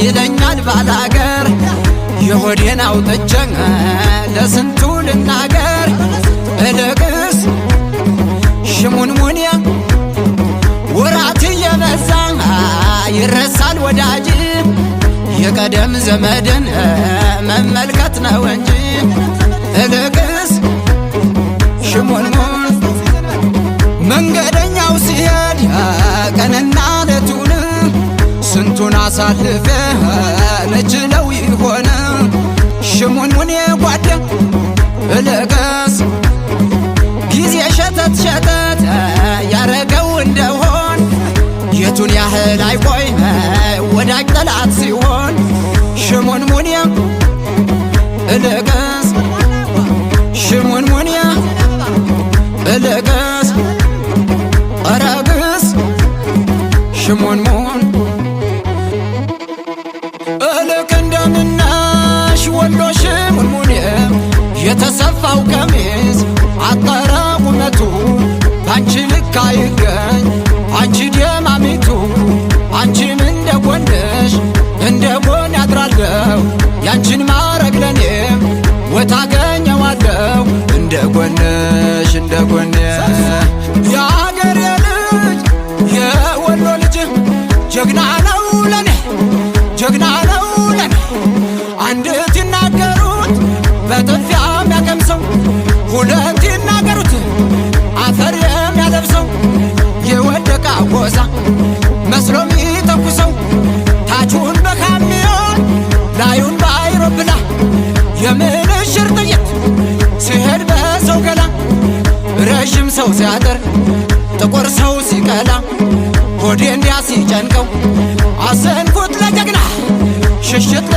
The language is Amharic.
ይለኛል ባላገር የሆዴን አውጥቼ ለስንቱ ልናገር እልቅስ ሽሙንሙን ወራት እየበዛ ይረሳል ወዳጅ የቀደም ዘመድን መመልከት ነው እንጂ እልቅስ ሽሙንሙን መንገደኛው ሲሄድ ቀንና ሌቱን ስንቱን አሳልፈ ነችለው ይሆን ሽሙንሙን ጓደ እልቅስ ጊዜ ሸተት ሸተት ያረገው እንደሆን የቱን ያህል አይቆይ ወዳጅ ጠላት ሲሆን ሽሙንሙን እልቅስ ሽሙንሙን እልቅስ አረግስ ሽሙንሙን እልክ እንደምነሽ ወሎ ሽሙንሙን የተሰፋው ቀሚስ አጠረ ቁመቱ አንቺ ልክ አይገኝ አንቺ ደማሚቱ አንቺም እንደ ጎንሽ እንደ ጎን ያድራለሁ ያንቺን ማረግ ለኔም ወታገኘዋለሁ እንደ ጎንሽ እንደ ጎን የአገሬ ልጅ የወሎ ልጅ ጀግና ነው ለኔ ጀግና ነው ለኔ አንድት ይናገሩት በጥፊያ የሚያቀምሰው ሁለት ይናገሩት አፈር የሚያለብሰው የወደቃ ጎዛ መስሎ ሚተኩሰው ታቹን በካሚዮን ላዩን በአይሮፕላ የምንሽር ጥይት ሲሄድ በሰው ገላ ረዥም ሰው ሲያጥር ጥቁር ሰው ሲቀላ ሆዴ እንዲያ ሲጨንቀው አዘንኩት ለጀግና ሽሽት